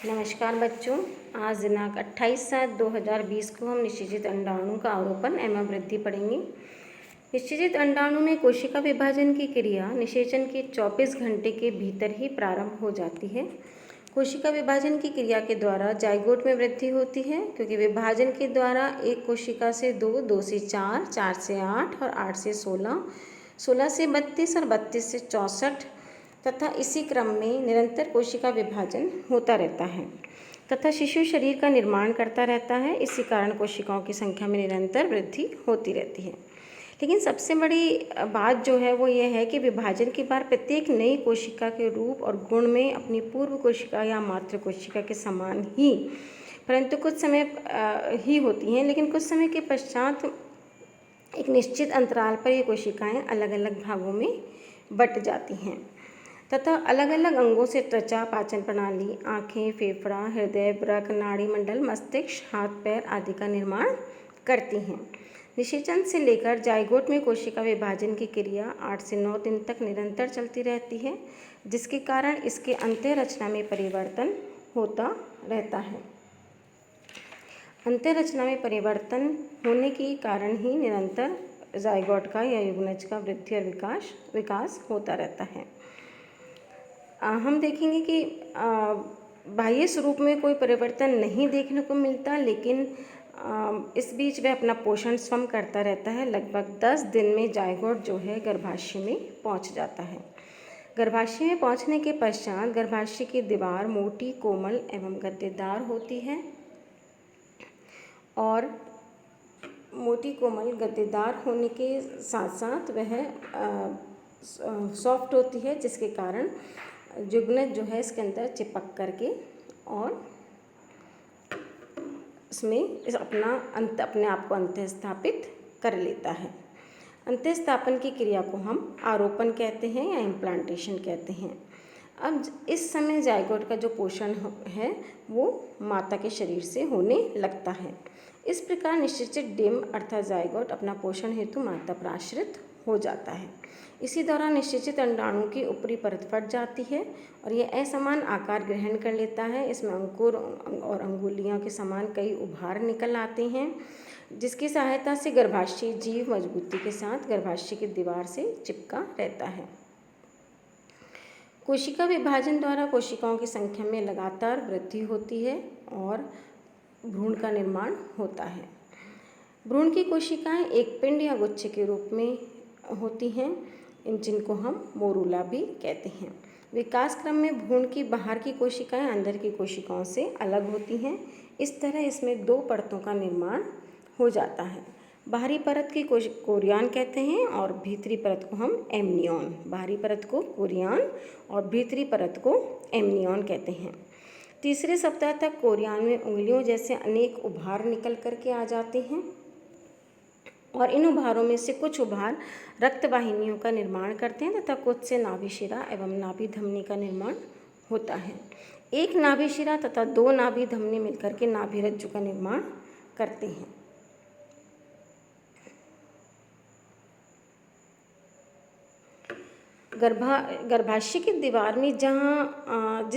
नमस्कार बच्चों। आज दिनांक 28/7/2020 को हम निषेचित अंडाणु का आरोपण एवं वृद्धि पढ़ेंगे। निषेचित अंडाणु में कोशिका विभाजन की क्रिया निषेचन के 24 घंटे के भीतर ही प्रारंभ हो जाती है। कोशिका विभाजन की क्रिया के द्वारा जाइगोट में वृद्धि होती है, क्योंकि विभाजन के द्वारा एक कोशिका से 2, 2 से 4, 4 से 8 और 8 से 16, 16 से 32 और 32 से 64 तथा इसी क्रम में निरंतर कोशिका विभाजन होता रहता है तथा शिशु शरीर का निर्माण करता रहता है। इसी कारण कोशिकाओं की संख्या में निरंतर वृद्धि होती रहती है। लेकिन सबसे बड़ी बात जो है वो ये है कि विभाजन के बाद प्रत्येक नई कोशिका के रूप और गुण में अपनी पूर्व कोशिका या मातृ कोशिका के समान ही, परंतु कुछ समय ही होती हैं, लेकिन कुछ समय के पश्चात एक निश्चित अंतराल पर ये कोशिकाएं अलग अलग भागों में बट जाती हैं तथा अलग अलग अंगों से त्वचा, पाचन प्रणाली, आँखें, फेफड़ा, हृदय, वृक्क, नाड़ी मंडल, मस्तिष्क, हाथ पैर आदि का निर्माण करती हैं। निषेचन से लेकर जाइगोट में कोशिका विभाजन की क्रिया 8 से 9 दिन तक निरंतर चलती रहती है, जिसके कारण इसके अंतःरचना में परिवर्तन होता रहता है। अंतःरचना में परिवर्तन होने के कारण ही निरंतर जाइगोट का या युग्मज का वृद्धि और विकास होता रहता है। हम देखेंगे कि बाह्य स्वरूप में कोई परिवर्तन नहीं देखने को मिलता, लेकिन इस बीच वह अपना पोषण स्वयं करता रहता है। लगभग 10 दिन में जाइगोट जो है गर्भाशय में पहुंच जाता है। गर्भाशय में पहुंचने के पश्चात गर्भाशय की दीवार मोटी, कोमल एवं गद्देदार होती है और मोटी, कोमल, गद्देदार होने के साथ साथ वह सॉफ्ट होती है, जिसके कारण युग्मज जो है इसके अंदर चिपक करके और इसमें अपने आप को अंतः स्थापित कर लेता है। अंतः स्थापन की क्रिया को हम आरोपण कहते हैं या इम्प्लांटेशन कहते हैं। अब इस समय जाइगोट का जो पोषण है वो माता के शरीर से होने लगता है। इस प्रकार निषेचित डिम्ब अर्थात जाइगोट अपना पोषण हेतु माता पर आश्रित हो जाता है। इसी दौरान निषेचित अंडाणु की ऊपरी परत फट जाती है और यह असमान आकार ग्रहण कर लेता है। इसमें अंकुर और अंगुलियों के समान कई उभार निकल आते हैं, जिसकी सहायता से गर्भाशय जीव मजबूती के साथ गर्भाशय की दीवार से चिपका रहता है। कोशिका विभाजन द्वारा कोशिकाओं की संख्या में लगातार वृद्धि होती है और भ्रूण का निर्माण होता है। भ्रूण की कोशिकाएं एक पिंड या गुच्छे के रूप में होती हैं, जिनको हम मोरूला भी कहते हैं। विकास क्रम में भ्रूण की बाहर की कोशिकाएं अंदर की कोशिकाओं से अलग होती हैं। इस तरह इसमें 2 परतों का निर्माण हो जाता है। बाहरी परत की कोरियन कहते हैं और भीतरी परत को हम एमनियन। बाहरी परत को कोरियन और भीतरी परत को एमनियन कहते हैं। तीसरे सप्ताह तक कोरियन में उंगलियों जैसे अनेक उभार निकल करके आ जाते हैं और इन उभारों में से कुछ उभार रक्त वाहिनियों का निर्माण करते हैं तथा कुछ से नाभिशिरा एवं नाभि धमनी का निर्माण होता है। एक नाभिशिरा तथा 2 नाभि धमनी मिलकर के नाभिरज्जु का निर्माण करते हैं। गर्भाशय की दीवार में जहाँ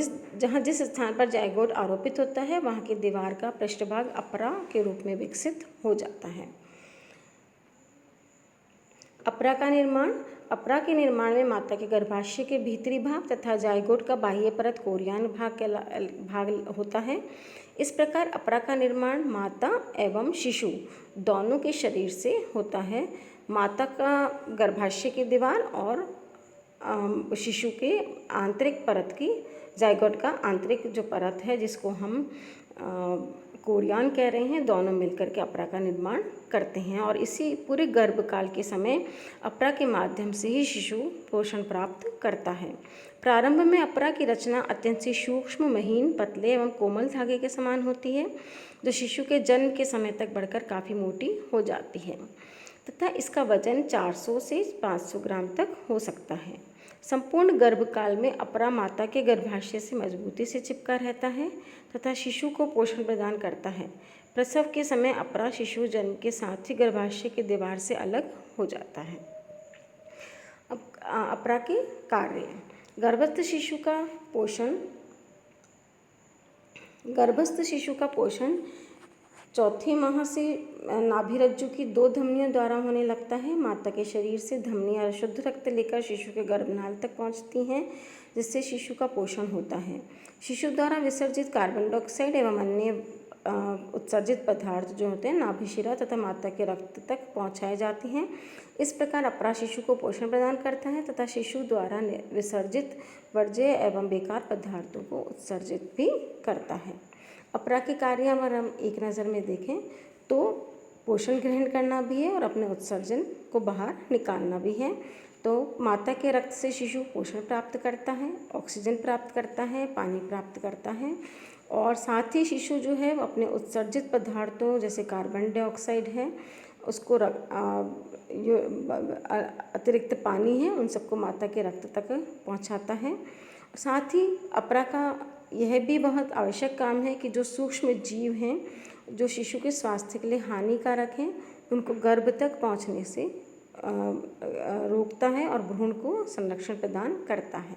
जिस स्थान पर जाइगोट आरोपित होता है वहाँ की दीवार का पृष्ठभाग अपरा के रूप में विकसित हो जाता है। अपरा का निर्माण। अपरा के निर्माण में माता के गर्भाशय के भीतरी भाग तथा जाइगोट का बाह्य परत कोरियन भाग होता है। इस प्रकार अपरा का निर्माण माता एवं शिशु दोनों के शरीर से होता है। माता का गर्भाशय की दीवार और शिशु के आंतरिक परत की, जाइगोट का आंतरिक जो परत है जिसको हम कोरियन कह रहे हैं, दोनों मिलकर के अपरा का निर्माण करते हैं और इसी पूरे गर्भकाल के समय अपरा के माध्यम से ही शिशु पोषण प्राप्त करता है। प्रारंभ में अपरा की रचना अत्यंत ही सूक्ष्म, महीन, पतले एवं कोमल धागे के समान होती है, जो शिशु के जन्म के समय तक बढ़कर काफ़ी मोटी हो जाती है तथा इसका वजन 400 से 500 ग्राम तक हो सकता है। संपूर्ण गर्भकाल में अपरा माता के गर्भाशय से मजबूती से चिपका रहता है तथा शिशु को पोषण प्रदान करता है। प्रसव के समय अपरा शिशु जन्म के साथ ही गर्भाशय की दीवार से अलग हो जाता है। अब अपरा के कार्य। गर्भस्थ शिशु का पोषण गर्भस्थ शिशु का पोषण चौथे माह से नाभिरज्जु की 2 धमनियों द्वारा होने लगता है। माता के शरीर से धमनियाँ शुद्ध रक्त लेकर शिशु के गर्भनाल तक पहुँचती हैं, जिससे शिशु का पोषण होता है। शिशु द्वारा विसर्जित कार्बन डाइऑक्साइड एवं अन्य उत्सर्जित पदार्थ जो होते हैं नाभिशिरा तथा माता के रक्त तक पहुँचाए जाते हैं। इस प्रकार अपरा शिशु को पोषण प्रदान करता है तथा शिशु द्वारा विसर्जित वर्ज्य एवं बेकार पदार्थों को उत्सर्जित भी करता है। अपरा के कार्य अगर हम एक नज़र में देखें तो पोषण ग्रहण करना भी है और अपने उत्सर्जन को बाहर निकालना भी है। तो माता के रक्त से शिशु पोषण प्राप्त करता है, ऑक्सीजन प्राप्त करता है, पानी प्राप्त करता है और साथ ही शिशु जो है अपने उत्सर्जित पदार्थों जैसे कार्बन डाइऑक्साइड है उसको अतिरिक्त पानी है उन सबको माता के रक्त तक पहुंचाता है। साथ ही अपरा का यह भी बहुत आवश्यक काम है कि जो सूक्ष्म जीव हैं जो शिशु के स्वास्थ्य के लिए हानिकारक हैं उनको गर्भ तक पहुंचने से रोकता है और भ्रूण को संरक्षण प्रदान करता है।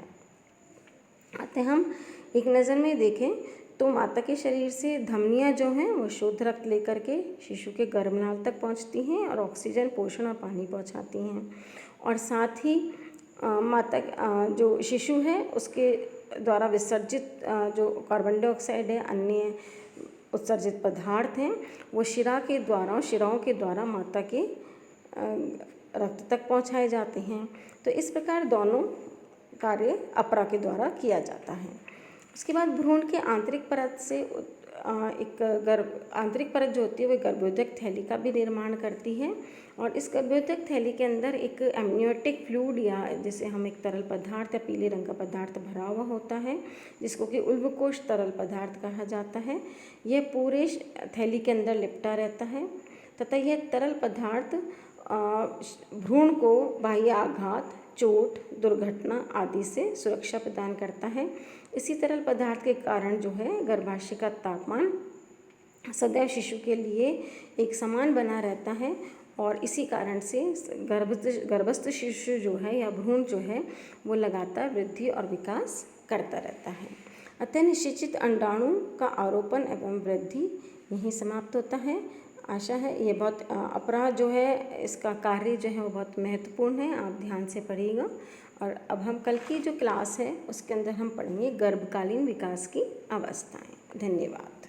आते हम एक नज़र में देखें तो माता के शरीर से धमनियाँ जो हैं वो शुद्ध रक्त लेकर के शिशु के गर्भनाल तक पहुंचती हैं और ऑक्सीजन, पोषण और पानी पहुंचाती हैं। और साथ ही माता जो शिशु है उसके द्वारा विसर्जित जो कार्बन डाइऑक्साइड है, अन्य उत्सर्जित पदार्थ हैं वो शिराओं के द्वारा माता के रक्त तक पहुंचाए जाते हैं। तो इस प्रकार दोनों कार्य अपरा के द्वारा किया जाता है। उसके बाद भ्रूण के आंतरिक परत से आंतरिक परत जो होती है वह गर्भोदक थैली का भी निर्माण करती है और इस गर्भोदक थैली के अंदर एक एमनियोटिक फ्लूइड या जैसे हम एक तरल पदार्थ या पीले रंग का पदार्थ भरा हुआ होता है जिसको कि उल्बकोश तरल पदार्थ कहा जाता है। यह पूरे थैली के अंदर लिपटा रहता है तथा यह तरल पदार्थ भ्रूण को बाह्य आघात, चोट, दुर्घटना आदि से सुरक्षा प्रदान करता है। इसी तरल पदार्थ के कारण जो है गर्भाशय का तापमान सदैव शिशु के लिए एक समान बना रहता है और इसी कारण से गर्भस्थ शिशु जो है या भ्रूण जो है वो लगातार वृद्धि और विकास करता रहता है। अतः निषेचित अंडाणु का आरोपण एवं वृद्धि यहीं समाप्त होता है। आशा है ये बहुत अपरा जो है इसका कार्य जो है वो बहुत महत्वपूर्ण है, आप ध्यान से पढ़िएगा। और अब हम कल की जो क्लास है उसके अंदर हम पढ़ेंगे गर्भकालीन विकास की अवस्थाएं। धन्यवाद।